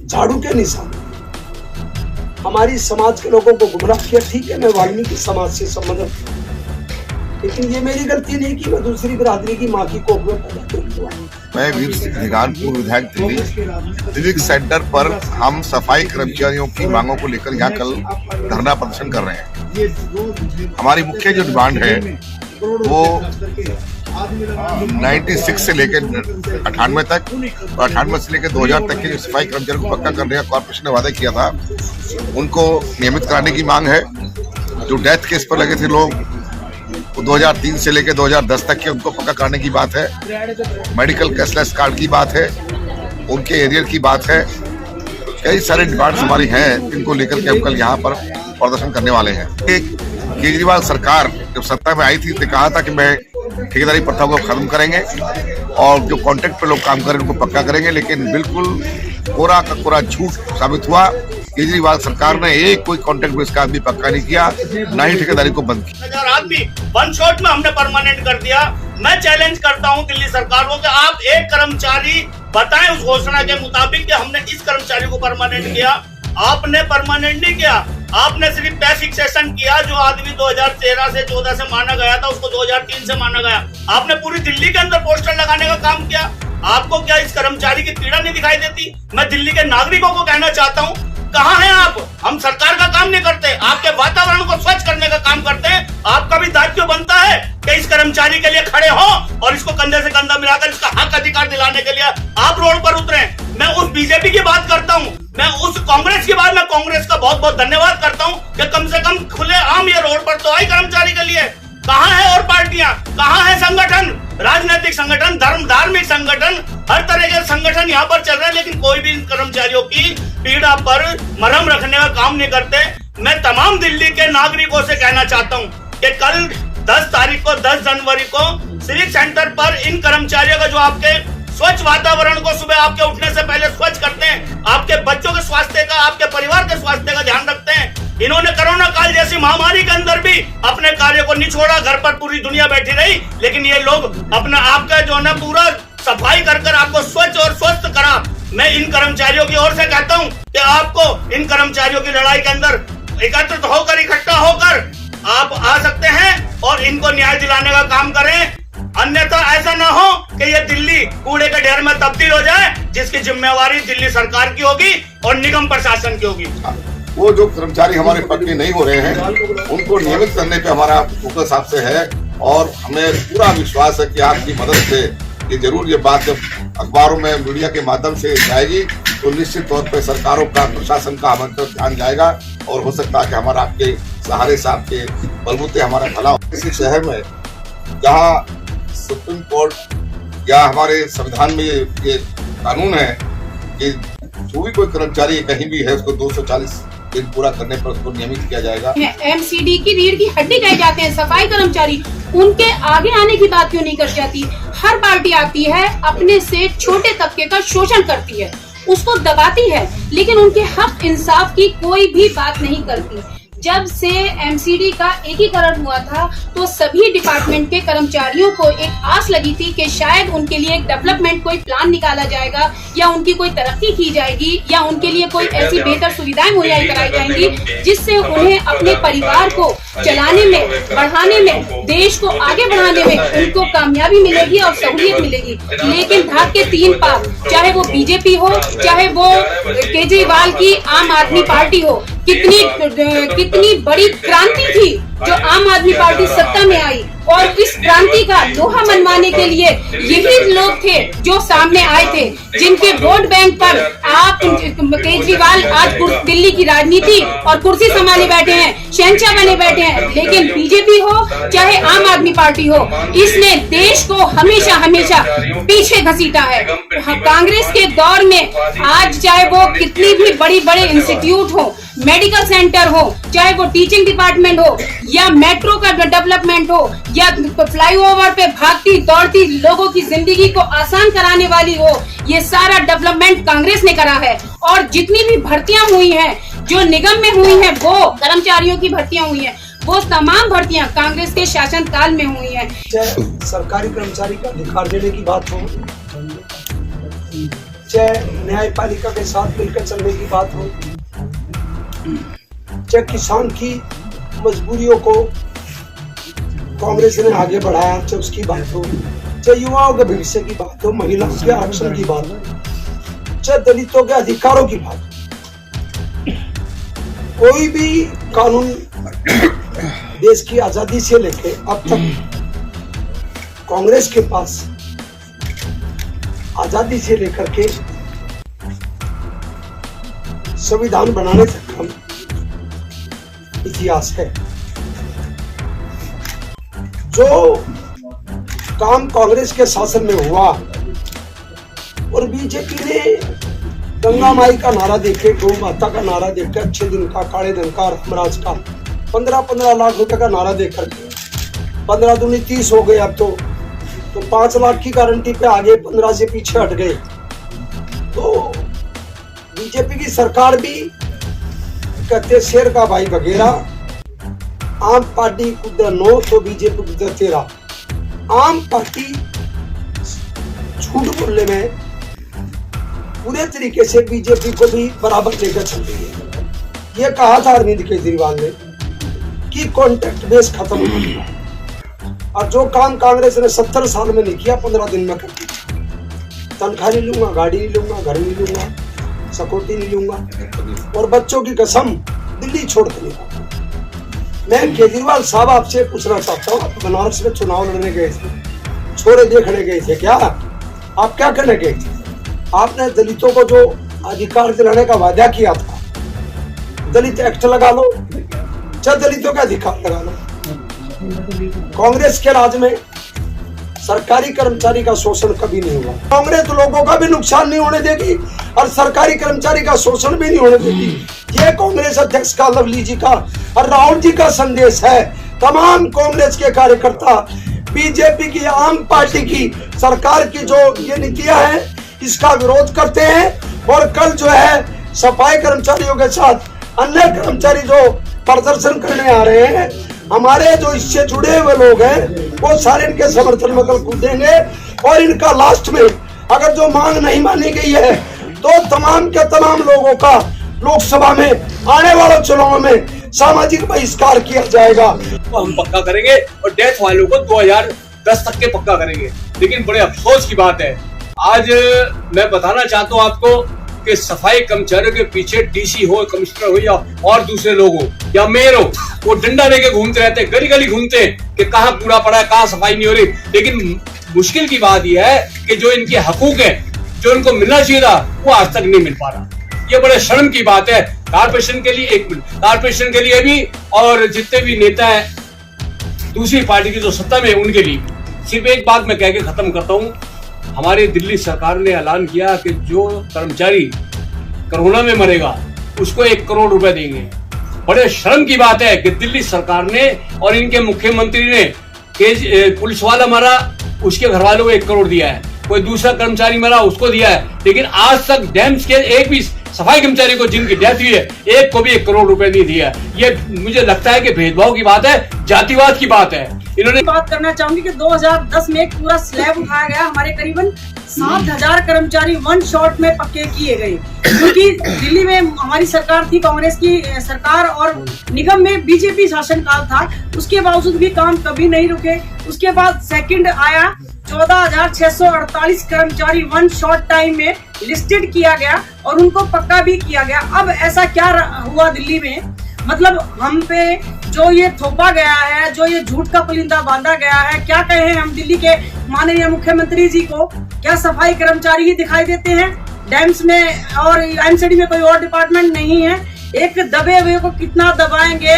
झाड़ू के निशान, हमारी समाज के लोगों को गुमराह किया। ठीक है, मैं वाल्मीकि समाज से संबंधित, लेकिन ये मेरी गलती नहीं कि मैं दूसरी बिरादरी की माँ की कोख में पैदा हुआ। मैं वीर सिंह निगान, पूर्व विधायक दिल्ली। सिविक सेंटर पर हम सफाई कर्मचारियों की मांगों को लेकर यहाँ कल धरना प्रदर्शन कर रहे हैं। हमारी मुख्य जो डिमांड है वो 96 से लेकर 98 तक और 98 से लेकर 2000 तक के जो सफाई कर्मचारियों को पक्का करने का कॉर्पोरेशन ने वादा किया था, उनको नियमित कराने की मांग है। जो डेथ केस पर लगे थे लोग, वो 2003 से लेकर 2010 तक के, उनको पक्का करने की बात है। मेडिकल कैशलेस कार्ड की बात है, उनके एरियर की बात है। कई सारे डिमांड्स हमारी हैं, जिनको लेकर के हम कल यहाँ पर प्रदर्शन करने वाले हैं। केजरीवाल सरकार जब सत्ता में आई थी तो कहा था कि मैं ठेकेदारी प्रथा को खत्म करेंगे और जो कॉन्ट्रैक्ट पे लोग काम कर रहे हैं उनको पक्का करेंगे, लेकिन बिल्कुल कोरा का कोरा झूठ साबित हुआ। केजरीवाल सरकार ने एक कोई कॉन्ट्रैक्ट बेस का आदमी पक्का नहीं किया, ना ही ठेकेदारी को बंद किया। आदमी वन शॉट में हमने परमानेंट कर दिया। मैं चैलेंज करता हूं दिल्ली सरकार को कि आप एक कर्मचारी बताएं उस घोषणा के मुताबिक कि हमने इस कर्मचारी को परमानेंट किया। आपने परमानेंट नहीं किया, आपने सिर्फ पे फिक्सेशन किया। जो आदमी 2013 से 14 से माना गया था, उसको 2003 से माना गया। आपने पूरी दिल्ली के अंदर पोस्टर लगाने का काम किया। आपको क्या इस कर्मचारी की पीड़ा नहीं दिखाई देती? मैं दिल्ली के नागरिकों को कहना चाहता हूँ, कहाँ हैं आप? हम सरकार का काम नहीं करते, आपके वातावरण को स्वच्छ करने का काम करते हैं। आपका भी दायित्व बनता है कि इस कर्मचारी के लिए खड़े हो और इसको कंधे से कंधा मिलाकर इसका हक अधिकार दिलाने के लिए आप रोड पर उतरे। मैं उस बीजेपी की बात करता हूँ, मैं उस कांग्रेस की बात, मैं कांग्रेस का बहुत बहुत धन्यवाद करता हूँ कि कम से कम खुले आम ये रोड पर तो आई कर्मचारी के लिए। कहाँ है और पार्टियां, कहाँ है संगठन, राजनीतिक संगठन, धार्मिक संगठन, हर तरह के संगठन यहाँ पर चल रहे हैं, लेकिन कोई भी इन कर्मचारियों की पीड़ा पर मरहम रखने का काम नहीं करते। मैं तमाम दिल्ली के नागरिकों से कहना चाहता हूँ कि कल 10 तारीख को, 10 जनवरी को सिविक सेंटर पर इन कर्मचारियों का जो आपके स्वच्छ वातावरण को सुबह आपके उठने से पहले स्वच्छ करते हैं, आपके बच्चों के स्वास्थ्य का, आपके परिवार के स्वास्थ्य का ध्यान रखते हैं। इन्होंने कोरोना काल जैसी महामारी के अंदर भी अपने कार्य को नहीं छोड़ा, घर पर पूरी दुनिया बैठी रही, लेकिन ये लोग अपना आपका जो है पूरा सफाई कर आपको स्वच्छ और स्वस्थ करा। मैं इन कर्मचारियों की ओर से कहता हूं कि आपको इन कर्मचारियों की लड़ाई के अंदर एकत्रित होकर, इकट्ठा होकर आप आ सकते हैं और इनको न्याय दिलाने का काम करें। अन्यथा ऐसा ना हो कि ये दिल्ली कूड़े के ढेर में तब्दील हो जाए, जिसकी जिम्मेवारी दिल्ली सरकार की होगी और निगम प्रशासन की होगी। वो जो कर्मचारी हमारे पक्के नहीं हो रहे हैं, उनको नियमित करने पे हमारा फोकस आपसे है और हमें पूरा विश्वास है कि आपकी मदद से ये जरूर ये बात जब अखबारों में, मीडिया के माध्यम से जाएगी तो निश्चित तौर पर सरकारों का, प्रशासन का हमारे तरफ ध्यान जाएगा और हो सकता है कि हमारा आपके सहारे से, आपके बलबूते हमारा भला हो। किसी शहर में जहाँ सुप्रीम कोर्ट या हमारे संविधान में ये कानून है कि जो भी कोई कर्मचारी कहीं भी है उसको 240 दिन पूरा करने पर उसको नियमित किया जाएगा। एमसीडी की रीढ़ की हड्डी कहे जाते हैं सफाई कर्मचारी, उनके आगे आने की बात क्यों नहीं कर जाती? हर पार्टी आती है, अपने से छोटे तबके का शोषण करती है, उसको दबाती है, लेकिन उनके हक इंसाफ की कोई भी बात नहीं करती। जब से एमसीडी का एकीकरण हुआ था तो सभी डिपार्टमेंट के कर्मचारियों को एक आस लगी थी कि शायद उनके लिए एक डेवलपमेंट कोई प्लान निकाला जाएगा या उनकी कोई तरक्की की जाएगी या उनके लिए कोई ऐसी बेहतर सुविधाएं मुहैया कराई जाएंगी जिससे उन्हें अपने परिवार को चलाने में, बढ़ाने में, देश को आगे बढ़ाने में उनको कामयाबी मिलेगी और सहूलियत मिलेगी। लेकिन भाग के 3 पाप, चाहे वो बीजेपी हो, चाहे वो केजरीवाल की आम आदमी पार्टी हो, कितनी बड़ी क्रांति थी जो आम आदमी पार्टी सत्ता में आई और इस क्रांति का लोहा मनवाने के लिए यही लोग थे जो सामने आए थे, जिनके वोट बैंक पर आप केजरीवाल आज दिल्ली की राजनीति और कुर्सी संभाले बैठे हैं, शहंशाह बने बैठे हैं। लेकिन बीजेपी हो चाहे आम आदमी पार्टी हो, इसने देश को हमेशा हमेशा पीछे घसीटा है। कांग्रेस के दौर में आज चाहे वो कितनी भी बड़े इंस्टीट्यूट हो, मेडिकल सेंटर हो, चाहे वो टीचिंग डिपार्टमेंट हो या मेट्रो का डेवलपमेंट हो या फ्लाईओवर पे भागती दौड़ती लोगों की जिंदगी को आसान कराने वाली हो, ये सारा डेवलपमेंट कांग्रेस ने करा है। और जितनी भी भर्तियां हुई हैं, जो निगम में हुई हैं, वो कर्मचारियों की भर्तियां हुई हैं, वो तमाम भर्तियां कांग्रेस के शासनकाल में हुई हैं। सरकारी कर्मचारी का अधिकार देने की बात हो, चाहे न्यायपालिका के साथ मिलकर चलने की बात हो, चाहे किसान की मजबूरियों को कांग्रेस ने आगे बढ़ाया, चाहे उसकी बात हो, चाहे युवाओं के भविष्य की बात हो, महिलाओं के आरक्षण की बात हो, चाहे दलितों के अधिकारों की बात हो, कोई भी कानून देश की आजादी से लेकर अब तक कांग्रेस के पास आजादी से लेकर के संविधान बनाने तक का इतिहास है। जो काम कांग्रेस के शासन में हुआ और बीजेपी ने गंगा माई का नारा देके, गौ माता का नारा देकर, अच्छे दिन का, काले दिन का, रामराज का 15-15 लाख रुपए का नारा देकर 15 दूनी 30 हो गए। अब तो 5 लाख की गारंटी पे आगे 15 से पीछे हट गए। तो बीजेपी की सरकार भी कहते शेर का भाई बघेरा, आम पार्टी कुदर 9 तो बीजेपी कुदर 13। आम पार्टी झूठ बोलने में पूरे तरीके से बीजेपी को भी बराबर लेकर चल रही है। ये कहा था अरविंद केजरीवाल ने कि कॉन्ट्रैक्ट बेस खत्म हो गया, और जो काम कांग्रेस ने 70 साल में नहीं किया 15 दिन में कर दिया। तनख्वाह नहीं लूंगा, गाड़ी नहीं लूंगा, घर नहीं लूंगा, सिक्योरिटी नहीं लूंगा, और बच्चों की कसम दिल्ली छोड़ के नहीं। मैं केजरीवाल साहब आपसे पूछना चाहता हूँ, आप बनारस में चुनाव लड़ने गए थे, छोरे देखने गए थे क्या? आप क्या करने गए थे? आपने दलितों को जो अधिकार दिलाने का वादा किया था, दलित एक्ट लगा लो, चाहे दलितों का अधिकार लगा लो। कांग्रेस के राज में सरकारी कर्मचारी का शोषण कभी नहीं हुआ। कांग्रेस लोगों का भी नुकसान नहीं होने देगी और सरकारी कर्मचारी का शोषण भी नहीं होने देगी। ये कांग्रेस अध्यक्ष का, लवली जी का और राहुल जी का संदेश है। तमाम कांग्रेस के कार्यकर्ता बीजेपी की, आम पार्टी की सरकार की जो ये नीतियां हैं, इसका विरोध करते हैं। और कल जो है सफाई कर्मचारियों के साथ अन्य कर्मचारी जो प्रदर्शन करने आ रहे हैं, हमारे जो इससे जुड़े हुए लोग हैं वो सारे इनके समर्थन में कल कूदेंगे। और इनका लास्ट में अगर जो मांग नहीं मानी गई है तो तमाम के तमाम लोगों का लोकसभा में आने वाले चुनाव में सामाजिक बहिष्कार किया जाएगा। तो हम पक्का करेंगे और डेथ वालों को 2010 तक के पक्का करेंगे। लेकिन बड़े अफसोस की बात है, आज मैं बताना चाहता हूँ आपको कि सफाई कर्मचारियों के पीछे डीसी हो, कमिश्नर हो या और दूसरे लोग हो या मेयर हो, वो डंडा लेके घूमते रहते हैं, गली गली घूमते हैं कि कहाँ कूड़ा पड़ा है, कहाँ सफाई नहीं हो रही। लेकिन मुश्किल की बात यह है कि जो इनके हकूक है, जो इनको मिलना चाहिए था, वो आज तक नहीं मिल पा रहा। ये बड़े शर्म की बात है कारपोरेशन के लिए, कारपोरेशन के लिए भी और जितने भी नेता है दूसरी पार्टी की जो सत्ता में है उनके लिए। सिर्फ एक बात मैं कह के खत्म करता हूँ, हमारी दिल्ली सरकार ने ऐलान किया कि जो कर्मचारी कोरोना में मरेगा उसको 1 करोड़ रुपए देंगे। बड़े शर्म की बात है कि दिल्ली सरकार ने और इनके मुख्यमंत्री ने पुलिस वाला मरा उसके घर वालों को 1 करोड़ दिया है, कोई दूसरा कर्मचारी मरा उसको दिया है, लेकिन आज तक डैम्स के एक भी सफाई कर्मचारी को जिनकी डेथ हुई है एक को भी 1 करोड़ रुपए नहीं दिया। ये मुझे लगता है कि भेदभाव की बात है, जातिवाद की बात है। इन्होंने बात करना चाहूंगी कि 2010 में एक पूरा स्लैब उठाया गया, हमारे करीबन 7,000 कर्मचारी 1 शॉट में पक्के किए गए। क्योंकि दिल्ली में हमारी सरकार थी, कांग्रेस की सरकार, और निगम में बीजेपी शासनकाल था, उसके बावजूद भी काम कभी नहीं रुके। उसके बाद सेकंड आया, 14,648 कर्मचारी 1 शॉर्ट टाइम में लिस्टेड किया गया और उनको पक्का भी किया गया। अब ऐसा क्या हुआ दिल्ली में, मतलब हम पे जो ये थोपा गया है, जो ये झूठ का पुलिंदा बांधा गया है, क्या कहे हम दिल्ली के माननीय मुख्यमंत्री जी को? क्या सफाई कर्मचारी ही दिखाई देते हैं डैम्स में और एमसीडी में? कोई और डिपार्टमेंट नहीं है? एक दबे हुए को कितना दबाएंगे?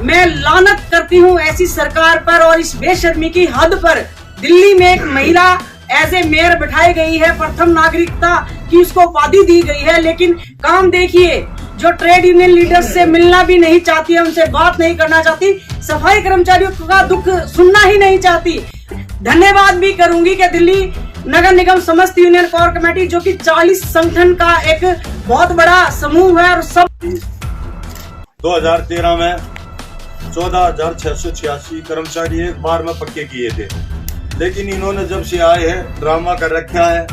मैं लानत करती हूँ ऐसी सरकार पर और इस बेशर्मी की हद पर। दिल्ली में एक महिला एज ए मेयर बिठाई गई है, प्रथम नागरिकता की उसको उपाधि दी गई है, लेकिन काम देखिए, जो ट्रेड यूनियन लीडर्स से मिलना भी नहीं चाहती है, उनसे बात नहीं करना चाहती, सफाई कर्मचारियों का दुख सुनना ही नहीं चाहती। धन्यवाद भी करूंगी कि दिल्ली नगर निगम समस्त यूनियन कोर कमेटी, जो कि 40 संगठन का एक बहुत बड़ा समूह है, और सब 2013 में 14,686 कर्मचारी एक बार में पक्के किए थे, लेकिन इन्होंने जब से आए हैं ड्रामा कर रखा है।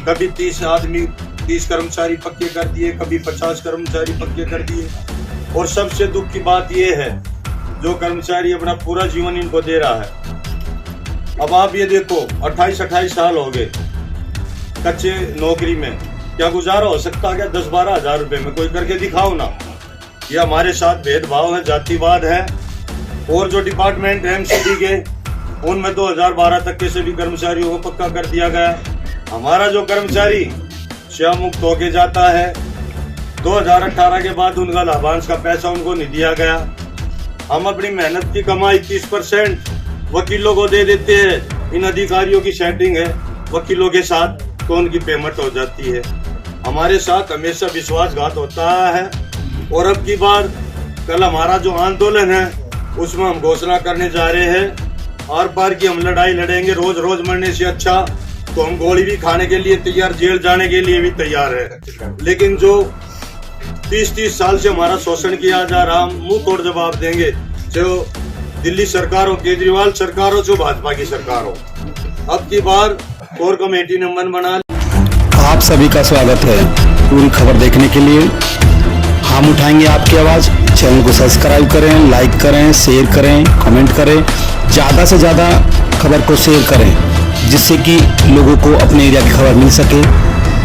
कभी 30 कर्मचारी पक्के कर दिए, कभी 50 कर्मचारी पक्के कर दिए। और सबसे दुख की बात यह है, जो कर्मचारी अपना पूरा जीवन इनको दे रहा है। अब आप ये देखो, 28 साल हो गए कच्चे नौकरी में, क्या गुजारा हो सकता? क्या 10-12 हजार रुपए में? कोई करके दिखाओ ना। ये हमारे साथ भेदभाव है, जातिवाद है। और जो डिपार्टमेंट है एमसीडी के, उनमें 2012 तक के सभी कर्मचारियों को पक्का कर दिया गया। हमारा जो कर्मचारी सेवा मुक्त होके जाता है, 2018 के बाद उनका लाभांश का पैसा उनको नहीं दिया गया। हम अपनी मेहनत की कमाई 30% वकीलों को दे देते हैं। इन अधिकारियों की सेटिंग है वकीलों के साथ, तो उनकी पेमेंट हो जाती है। हमारे साथ हमेशा विश्वासघात होता है। और अब की बार कल हमारा जो आंदोलन है, उसमें हम घोषणा करने जा रहे हैं, आर पार की हम लड़ाई लड़ेंगे। रोज रोज मरने से अच्छा तो हम गोली भी खाने के लिए तैयार, जेल जाने के लिए भी तैयार है। लेकिन जो 30 साल से हमारा शोषण किया जा रहा, हम मुंह तोड़ जवाब देंगे। जो दिल्ली सरकार हो, केजरीवाल सरकार हो, जो भाजपा की सरकार हो। अब की बार कोर कमेटी ने मन बना। आप सभी का स्वागत है। पूरी खबर देखने के लिए हम उठाएंगे आपकी आवाज। चैनल को सब्सक्राइब करें, लाइक करें, शेयर करें, कमेंट करें। ज़्यादा से ज़्यादा खबर को शेयर करें, जिससे कि लोगों को अपने एरिया की खबर मिल सके।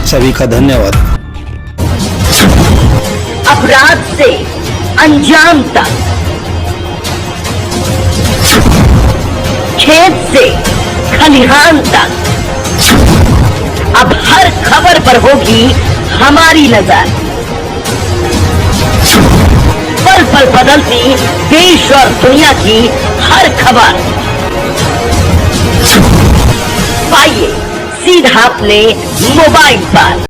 सभी का धन्यवाद। अपराध से अंजाम तक, खेत से खलिहान तक, अब हर खबर पर होगी हमारी नजर। पल पल बदलती देश और दुनिया की हर खबर पाइए सीधा अपने मोबाइल पर।